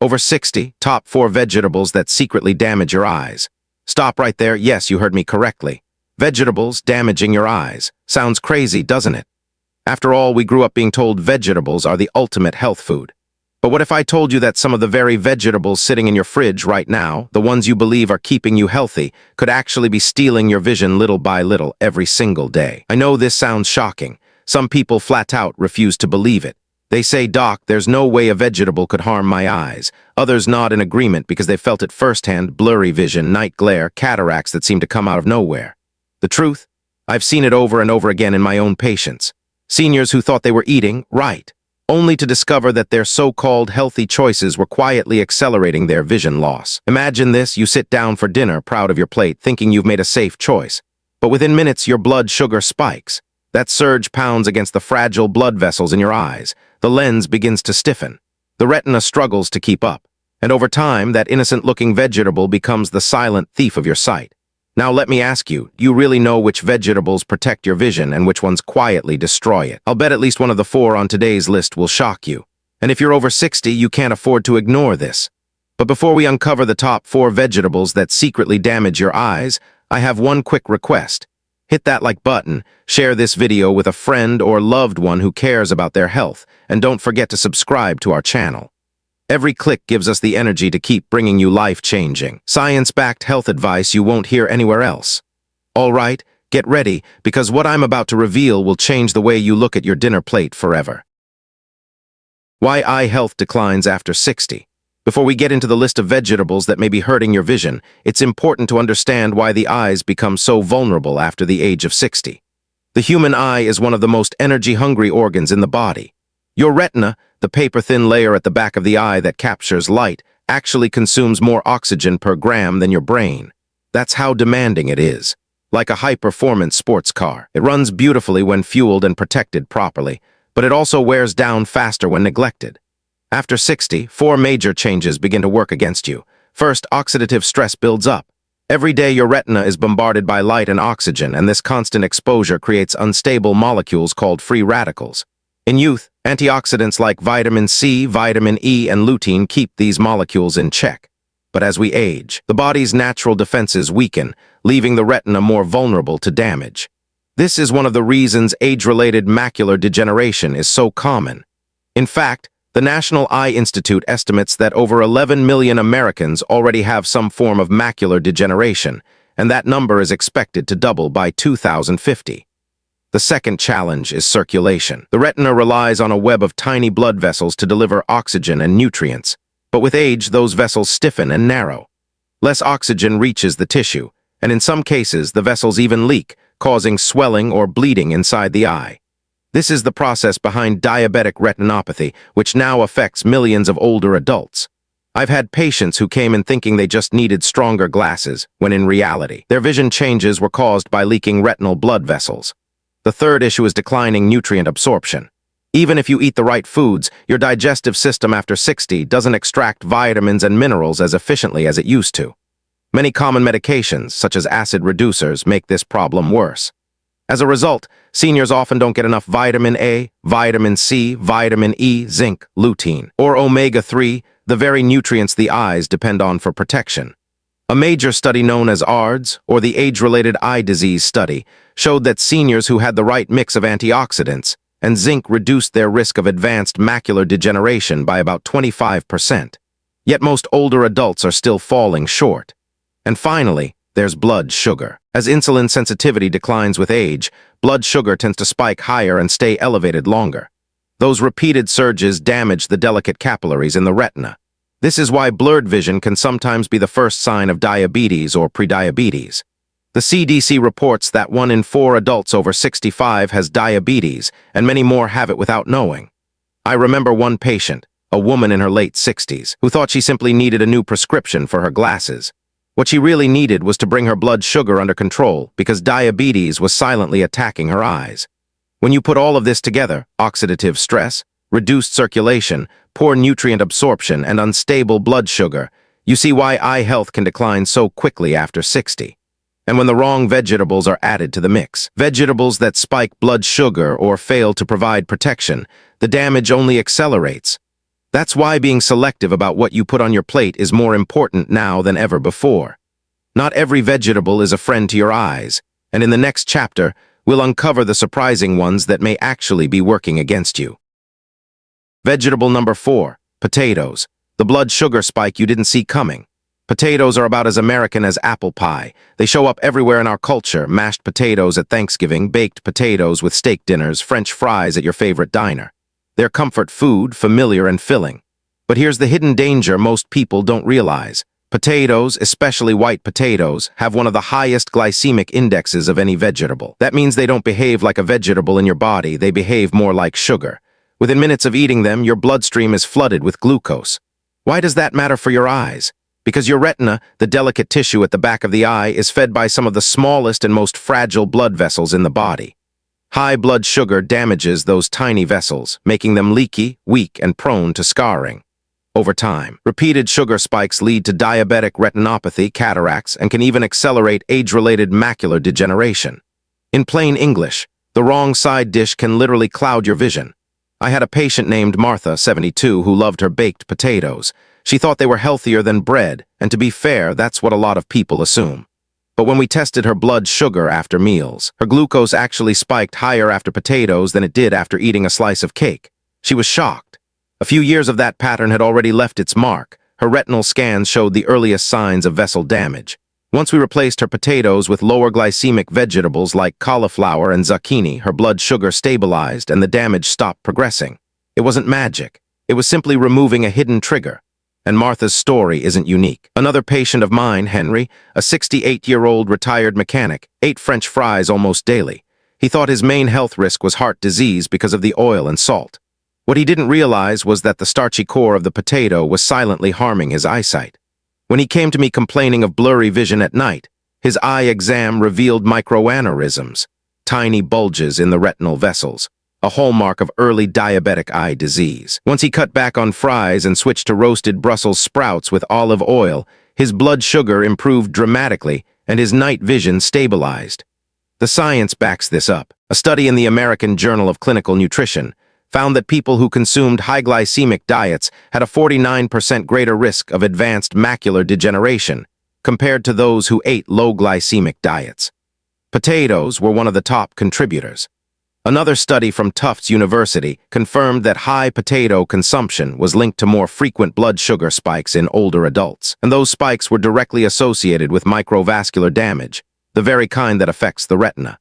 Over 60, top 4 vegetables that secretly damage your eyes. Stop right there. Yes, you heard me correctly. Vegetables damaging your eyes. Sounds crazy, doesn't it? After all, we grew up being told vegetables are the ultimate health food. But what if I told you that some of the very vegetables sitting in your fridge right now, the ones you believe are keeping you healthy, could actually be stealing your vision little by little every single day? I know this sounds shocking. Some people flat out refuse to believe it. They say, "Doc, there's no way a vegetable could harm my eyes." Others nod in agreement because they felt it firsthand: blurry vision, night glare, cataracts that seem to come out of nowhere. The truth? I've seen it over and over again in my own patients. Seniors who thought they were eating right, only to discover that their so-called healthy choices were quietly accelerating their vision loss. Imagine this: you sit down for dinner, proud of your plate, thinking you've made a safe choice. But within minutes, your blood sugar spikes. That surge pounds against the fragile blood vessels in your eyes. The lens begins to stiffen. The retina struggles to keep up. And over time, that innocent-looking vegetable becomes the silent thief of your sight. Now let me ask you, do you really know which vegetables protect your vision and which ones quietly destroy it? I'll bet at least one of the 4 on today's list will shock you. And if you're over 60, you can't afford to ignore this. But before we uncover the top 4 vegetables that secretly damage your eyes, I have one quick request. Hit that like button, share this video with a friend or loved one who cares about their health, and don't forget to subscribe to our channel. Every click gives us the energy to keep bringing you life-changing, science-backed health advice you won't hear anywhere else. All right, get ready, because what I'm about to reveal will change the way you look at your dinner plate forever. Why eye health declines after 60. Before we get into the list of vegetables that may be hurting your vision, it's important to understand why the eyes become so vulnerable after the age of 60. The human eye is one of the most energy-hungry organs in the body. Your retina, the paper-thin layer at the back of the eye that captures light, actually consumes more oxygen per gram than your brain. That's how demanding it is. Like a high-performance sports car, it runs beautifully when fueled and protected properly, but it also wears down faster when neglected. After 60, 4 major changes begin to work against you. First, oxidative stress builds up. Every day your retina is bombarded by light and oxygen, and this constant exposure creates unstable molecules called free radicals. In youth, antioxidants like vitamin C, vitamin E, and lutein keep these molecules in check. But as we age, the body's natural defenses weaken, leaving the retina more vulnerable to damage. This is one of the reasons age-related macular degeneration is so common. In fact, the National Eye Institute estimates that over 11 million Americans already have some form of macular degeneration, and that number is expected to double by 2050. The second challenge is circulation. The retina relies on a web of tiny blood vessels to deliver oxygen and nutrients, but with age, those vessels stiffen and narrow. Less oxygen reaches the tissue, and in some cases, the vessels even leak, causing swelling or bleeding inside the eye. This is the process behind diabetic retinopathy, which now affects millions of older adults. I've had patients who came in thinking they just needed stronger glasses, when in reality, their vision changes were caused by leaking retinal blood vessels. The third issue is declining nutrient absorption. Even if you eat the right foods, your digestive system after 60 doesn't extract vitamins and minerals as efficiently as it used to. Many common medications, such as acid reducers, make this problem worse. As a result, seniors often don't get enough vitamin A, vitamin C, vitamin E, zinc, lutein, or omega-3, the very nutrients the eyes depend on for protection. A major study known as ARDS, or the Age-Related Eye Disease Study, showed that seniors who had the right mix of antioxidants and zinc reduced their risk of advanced macular degeneration by about 25%. Yet most older adults are still falling short. And finally, there's blood sugar. As insulin sensitivity declines with age, blood sugar tends to spike higher and stay elevated longer. Those repeated surges damage the delicate capillaries in the retina. This is why blurred vision can sometimes be the first sign of diabetes or prediabetes. The CDC reports that 1 in 4 adults over 65 has diabetes, and many more have it without knowing. I remember one patient, a woman in her late 60s, who thought she simply needed a new prescription for her glasses. What she really needed was to bring her blood sugar under control because diabetes was silently attacking her eyes. When you put all of this together, oxidative stress, reduced circulation, poor nutrient absorption, and unstable blood sugar, you see why eye health can decline so quickly after 60. And when the wrong vegetables are added to the mix, vegetables that spike blood sugar or fail to provide protection, the damage only accelerates. That's why being selective about what you put on your plate is more important now than ever before. Not every vegetable is a friend to your eyes, and in the next chapter, we'll uncover the surprising ones that may actually be working against you. Vegetable number 4, potatoes. The blood sugar spike you didn't see coming. Potatoes are about as American as apple pie. They show up everywhere in our culture: mashed potatoes at Thanksgiving, baked potatoes with steak dinners, French fries at your favorite diner. They're comfort food, familiar and filling. But here's the hidden danger most people don't realize. Potatoes, especially white potatoes, have one of the highest glycemic indexes of any vegetable. That means they don't behave like a vegetable in your body, they behave more like sugar. Within minutes of eating them, your bloodstream is flooded with glucose. Why does that matter for your eyes? Because your retina, the delicate tissue at the back of the eye, is fed by some of the smallest and most fragile blood vessels in the body. High blood sugar damages those tiny vessels, making them leaky, weak, and prone to scarring. Over time, repeated sugar spikes lead to diabetic retinopathy, cataracts, and can even accelerate age-related macular degeneration. In plain English, the wrong side dish can literally cloud your vision. I had a patient named Martha, 72, who loved her baked potatoes. She thought they were healthier than bread, and to be fair, that's what a lot of people assume. But when we tested her blood sugar after meals, her glucose actually spiked higher after potatoes than it did after eating a slice of cake. She was shocked. A few years of that pattern had already left its mark. Her retinal scans showed the earliest signs of vessel damage. Once we replaced her potatoes with lower glycemic vegetables like cauliflower and zucchini, her blood sugar stabilized and the damage stopped progressing. It wasn't magic. It was simply removing a hidden trigger. And Martha's story isn't unique. Another patient of mine, Henry, a 68-year-old retired mechanic, ate French fries almost daily. He thought his main health risk was heart disease because of the oil and salt. What he didn't realize was that the starchy core of the potato was silently harming his eyesight. When he came to me complaining of blurry vision at night, his eye exam revealed microaneurysms, tiny bulges in the retinal vessels, a hallmark of early diabetic eye disease. Once he cut back on fries and switched to roasted Brussels sprouts with olive oil, his blood sugar improved dramatically and his night vision stabilized. The science backs this up. A study in the American Journal of Clinical Nutrition found that people who consumed high glycemic diets had a 49% greater risk of advanced macular degeneration compared to those who ate low glycemic diets. Potatoes were one of the top contributors. Another study from Tufts University confirmed that high potato consumption was linked to more frequent blood sugar spikes in older adults, and those spikes were directly associated with microvascular damage, the very kind that affects the retina.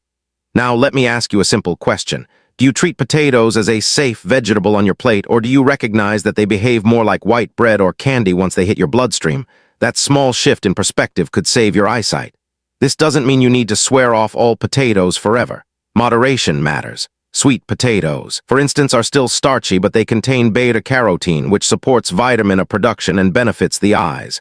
Now let me ask you a simple question. Do you treat potatoes as a safe vegetable on your plate, or do you recognize that they behave more like white bread or candy once they hit your bloodstream? That small shift in perspective could save your eyesight. This doesn't mean you need to swear off all potatoes forever. Moderation matters. Sweet potatoes, for instance, are still starchy, but they contain beta-carotene, which supports vitamin production and benefits the eyes.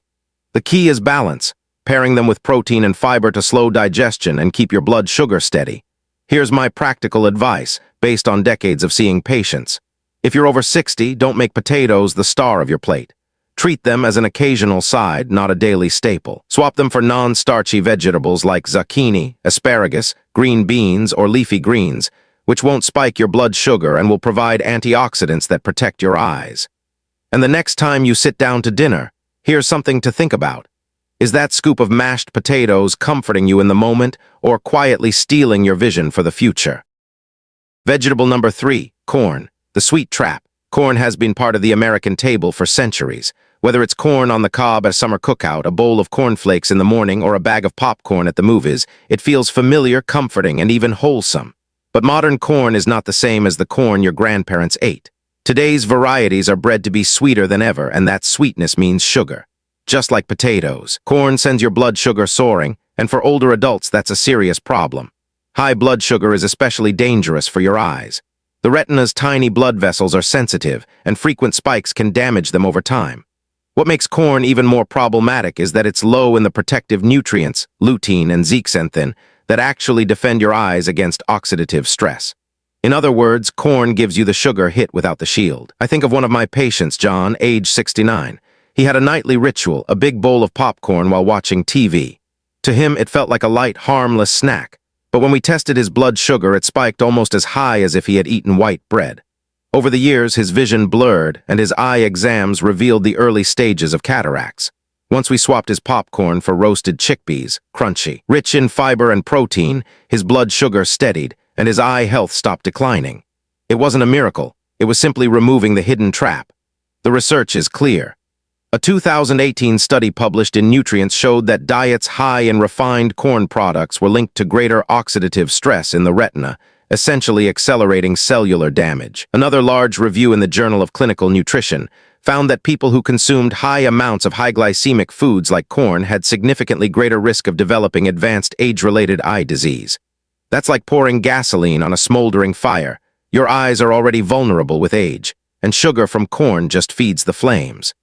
The key is balance, pairing them with protein and fiber to slow digestion and keep your blood sugar steady. Here's my practical advice, based on decades of seeing patients. If you're over 60, don't make potatoes the star of your plate. Treat them as an occasional side, not a daily staple. Swap them for non-starchy vegetables like zucchini, asparagus, green beans, or leafy greens, which won't spike your blood sugar and will provide antioxidants that protect your eyes. And the next time you sit down to dinner, here's something to think about. Is that scoop of mashed potatoes comforting you in the moment or quietly stealing your vision for the future? Vegetable number 3, corn, the sweet trap. Corn has been part of the American table for centuries. Whether it's corn on the cob at a summer cookout, a bowl of cornflakes in the morning, or a bag of popcorn at the movies, it feels familiar, comforting, and even wholesome. But modern corn is not the same as the corn your grandparents ate. Today's varieties are bred to be sweeter than ever, and that sweetness means sugar. Just like potatoes, corn sends your blood sugar soaring, and for older adults that's a serious problem. High blood sugar is especially dangerous for your eyes. The retina's tiny blood vessels are sensitive, and frequent spikes can damage them over time. What makes corn even more problematic is that it's low in the protective nutrients, lutein and zeaxanthin, that actually defend your eyes against oxidative stress. In other words, corn gives you the sugar hit without the shield. I think of one of my patients, John, age 69. He had a nightly ritual, a big bowl of popcorn while watching TV. To him, it felt like a light, harmless snack. But when we tested his blood sugar, it spiked almost as high as if he had eaten white bread. Over the years, his vision blurred, and his eye exams revealed the early stages of cataracts. Once we swapped his popcorn for roasted chickpeas, crunchy, rich in fiber and protein, his blood sugar steadied, and his eye health stopped declining. It wasn't a miracle. It was simply removing the hidden trap. The research is clear. A 2018 study published in Nutrients showed that diets high in refined corn products were linked to greater oxidative stress in the retina, essentially accelerating cellular damage. Another large review in the Journal of Clinical Nutrition found that people who consumed high amounts of high glycemic foods like corn had significantly greater risk of developing advanced age-related eye disease. That's like pouring gasoline on a smoldering fire. Your eyes are already vulnerable with age, and sugar from corn just feeds the flames.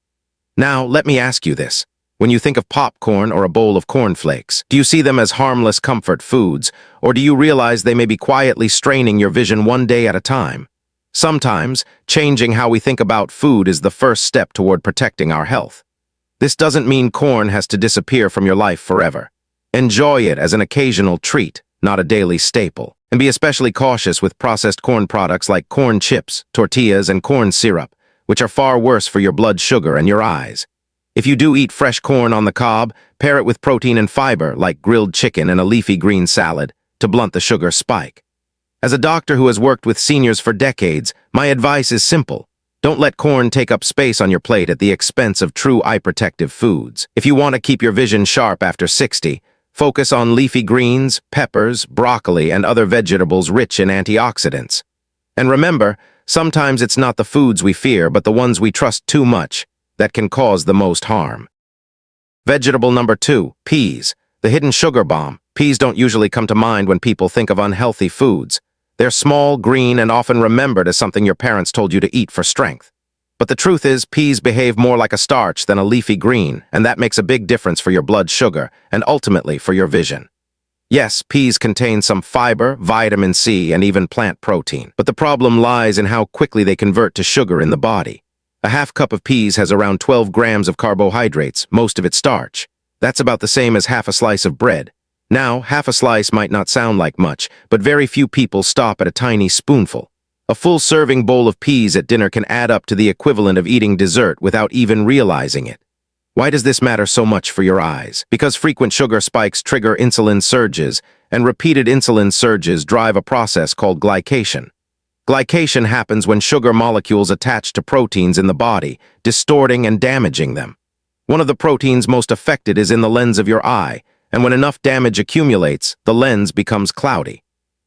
Now, let me ask you this. When you think of popcorn or a bowl of cornflakes, do you see them as harmless comfort foods, or do you realize they may be quietly straining your vision one day at a time? Sometimes, changing how we think about food is the first step toward protecting our health. This doesn't mean corn has to disappear from your life forever. Enjoy it as an occasional treat, not a daily staple. And be especially cautious with processed corn products like corn chips, tortillas, and corn syrup, which are far worse for your blood sugar and your eyes. If you do eat fresh corn on the cob, pair it with protein and fiber like grilled chicken and a leafy green salad to blunt the sugar spike. As a doctor who has worked with seniors for decades, my advice is simple. Don't let corn take up space on your plate at the expense of true eye-protective foods. If you want to keep your vision sharp after 60, focus on leafy greens, peppers, broccoli, and other vegetables rich in antioxidants. And remember, sometimes it's not the foods we fear, but the ones we trust too much that can cause the most harm. Vegetable number 2, peas. The hidden sugar bomb. Peas don't usually come to mind when people think of unhealthy foods. They're small, green, and often remembered as something your parents told you to eat for strength. But the truth is, peas behave more like a starch than a leafy green, and that makes a big difference for your blood sugar and ultimately for your vision. Yes, peas contain some fiber, vitamin C, and even plant protein, but the problem lies in how quickly they convert to sugar in the body. A half cup of peas has around 12 grams of carbohydrates, most of it starch. That's about the same as half a slice of bread. Now, half a slice might not sound like much, but very few people stop at a tiny spoonful. A full serving bowl of peas at dinner can add up to the equivalent of eating dessert without even realizing it. Why does this matter so much for your eyes? Because frequent sugar spikes trigger insulin surges, and repeated insulin surges drive a process called glycation. Glycation happens when sugar molecules attach to proteins in the body, distorting and damaging them. One of the proteins most affected is in the lens of your eye, and when enough damage accumulates, the lens becomes cloudy.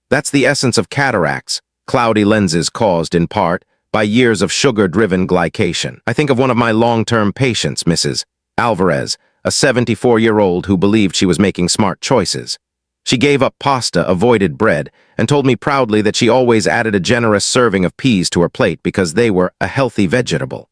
That's the essence of cataracts, cloudy lenses caused, in part, by years of sugar-driven glycation. I think of one of my long-term patients, Mrs. Alvarez, a 74-year-old who believed she was making smart choices. She gave up pasta, avoided bread, and told me proudly that she always added a generous serving of peas to her plate because they were a healthy vegetable.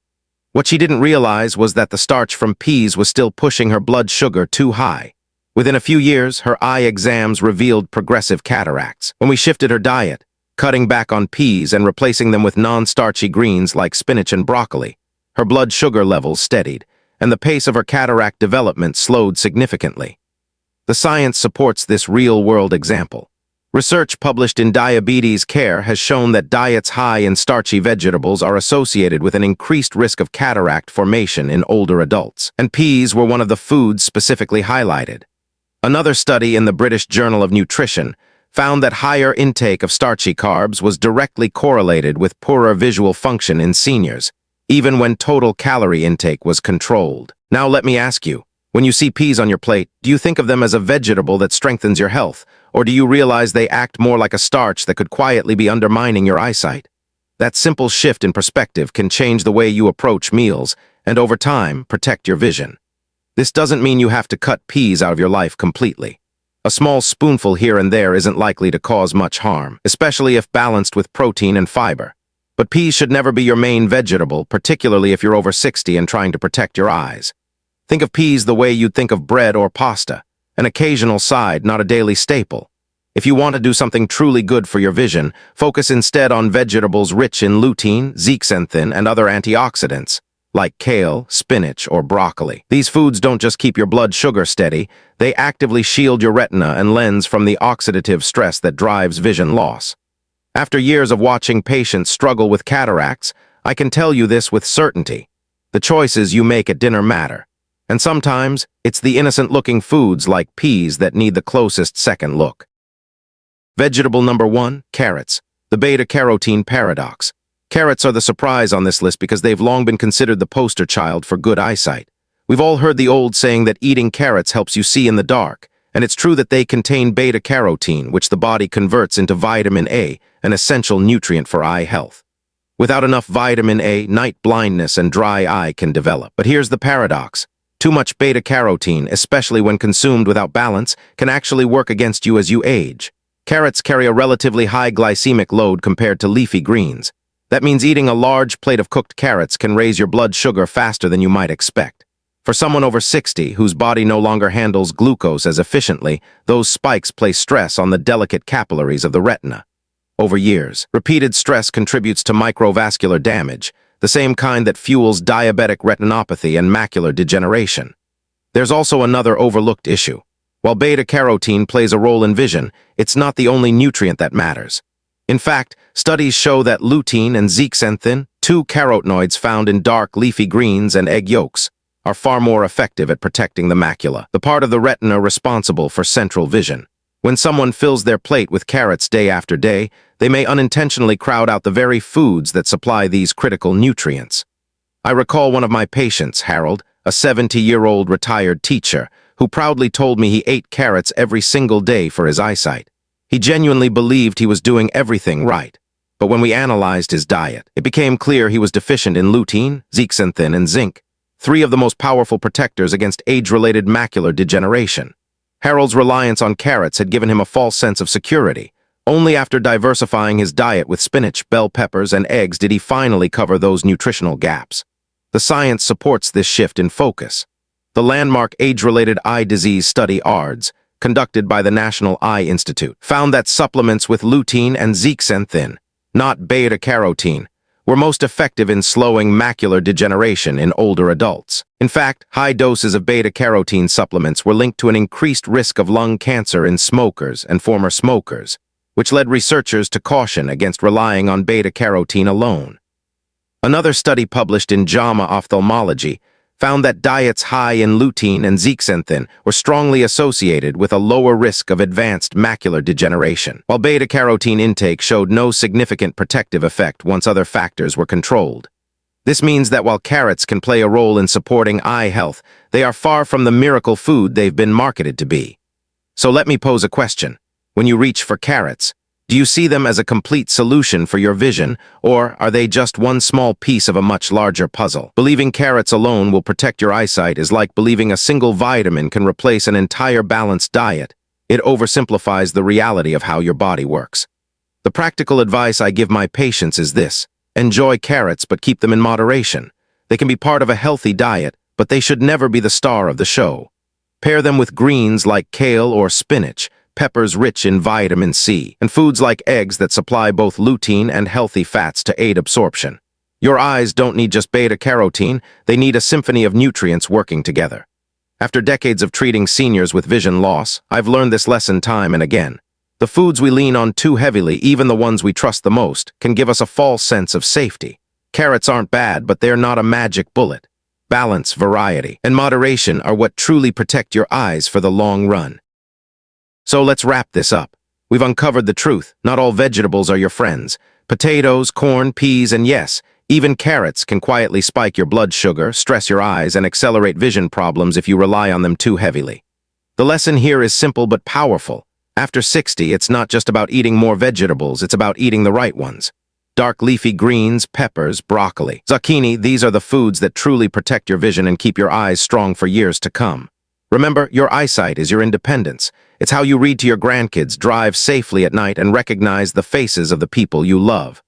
What she didn't realize was that the starch from peas was still pushing her blood sugar too high. Within a few years, her eye exams revealed progressive cataracts. When we shifted her diet, cutting back on peas and replacing them with non-starchy greens like spinach and broccoli, her blood sugar levels steadied, and the pace of her cataract development slowed significantly. The science supports this real-world example. Research published in Diabetes Care has shown that diets high in starchy vegetables are associated with an increased risk of cataract formation in older adults, and peas were one of the foods specifically highlighted. Another study in the British Journal of Nutrition found that higher intake of starchy carbs was directly correlated with poorer visual function in seniors, even when total calorie intake was controlled. Now let me ask you, when you see peas on your plate, do you think of them as a vegetable that strengthens your health, or do you realize they act more like a starch that could quietly be undermining your eyesight? That simple shift in perspective can change the way you approach meals and, over time, protect your vision. This doesn't mean you have to cut peas out of your life completely. A small spoonful here and there isn't likely to cause much harm, especially if balanced with protein and fiber. But peas should never be your main vegetable, particularly if you're over 60 and trying to protect your eyes. Think of peas the way you'd think of bread or pasta, an occasional side, not a daily staple. If you want to do something truly good for your vision, focus instead on vegetables rich in lutein, zeaxanthin, and other antioxidants, like kale, spinach, or broccoli. These foods don't just keep your blood sugar steady, they actively shield your retina and lens from the oxidative stress that drives vision loss. After years of watching patients struggle with cataracts, I can tell you this with certainty. The choices you make at dinner matter. And sometimes, it's the innocent-looking foods like peas that need the closest second look. Vegetable number 1, carrots. The beta-carotene paradox. Carrots are the surprise on this list because they've long been considered the poster child for good eyesight. We've all heard the old saying that eating carrots helps you see in the dark, and it's true that they contain beta-carotene, which the body converts into vitamin A, an essential nutrient for eye health. Without enough vitamin A, night blindness and dry eye can develop. But here's the paradox. Too much beta-carotene, especially when consumed without balance, can actually work against you as you age. Carrots carry a relatively high glycemic load compared to leafy greens. That means eating a large plate of cooked carrots can raise your blood sugar faster than you might expect. For someone over 60 whose body no longer handles glucose as efficiently, those spikes place stress on the delicate capillaries of the retina. Over years, repeated stress contributes to microvascular damage, the same kind that fuels diabetic retinopathy and macular degeneration. There's also another overlooked issue. While beta-carotene plays a role in vision, it's not the only nutrient that matters. In fact, studies show that lutein and zeaxanthin, two carotenoids found in dark leafy greens and egg yolks, are far more effective at protecting the macula, the part of the retina responsible for central vision. When someone fills their plate with carrots day after day, they may unintentionally crowd out the very foods that supply these critical nutrients. I recall one of my patients, Harold, a 70-year-old retired teacher, who proudly told me he ate carrots every single day for his eyesight. He genuinely believed he was doing everything right. But when we analyzed his diet, it became clear he was deficient in lutein, zeaxanthin, and zinc, three of the most powerful protectors against age-related macular degeneration. Harold's reliance on carrots had given him a false sense of security. Only after diversifying his diet with spinach, bell peppers, and eggs did he finally cover those nutritional gaps. The science supports this shift in focus. The landmark age-related eye disease study ARDS, conducted by the National Eye Institute, found that supplements with lutein and zeaxanthin, not beta-carotene, were most effective in slowing macular degeneration in older adults. In fact, high doses of beta-carotene supplements were linked to an increased risk of lung cancer in smokers and former smokers, which led researchers to caution against relying on beta-carotene alone. Another study published in JAMA Ophthalmology found that diets high in lutein and zeaxanthin were strongly associated with a lower risk of advanced macular degeneration, while beta-carotene intake showed no significant protective effect once other factors were controlled. This means that while carrots can play a role in supporting eye health, they are far from the miracle food they've been marketed to be. So let me pose a question. When you reach for carrots, do you see them as a complete solution for your vision, or are they just one small piece of a much larger puzzle? Believing carrots alone will protect your eyesight is like believing a single vitamin can replace an entire balanced diet. It oversimplifies the reality of how your body works. The practical advice I give my patients is this: enjoy carrots, but keep them in moderation. They can be part of a healthy diet, but they should never be the star of the show. Pair them with greens like kale or spinach, peppers rich in vitamin C, and foods like eggs that supply both lutein and healthy fats to aid absorption. Your eyes don't need just beta-carotene, they need a symphony of nutrients working together. After decades of treating seniors with vision loss, I've learned this lesson time and again. The foods we lean on too heavily, even the ones we trust the most, can give us a false sense of safety. Carrots aren't bad, but they're not a magic bullet. Balance, variety, and moderation are what truly protect your eyes for the long run. So let's wrap this up. We've uncovered the truth. Not all vegetables are your friends. Potatoes, corn, peas, and yes, even carrots can quietly spike your blood sugar, stress your eyes, and accelerate vision problems if you rely on them too heavily. The lesson here is simple but powerful. After 60, it's not just about eating more vegetables, it's about eating the right ones. Dark leafy greens, peppers, broccoli, zucchini, these are the foods that truly protect your vision and keep your eyes strong for years to come. Remember, your eyesight is your independence. It's how you read to your grandkids, drive safely at night, and recognize the faces of the people you love.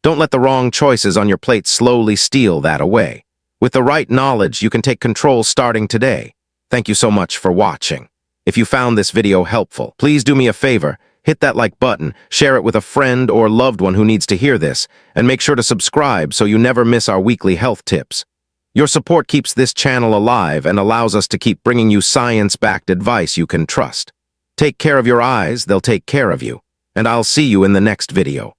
Don't let the wrong choices on your plate slowly steal that away. With the right knowledge, you can take control starting today. Thank you so much for watching. If you found this video helpful, please do me a favor, hit that like button, share it with a friend or loved one who needs to hear this, and make sure to subscribe so you never miss our weekly health tips. Your support keeps this channel alive and allows us to keep bringing you science-backed advice you can trust. Take care of your eyes, they'll take care of you. And I'll see you in the next video.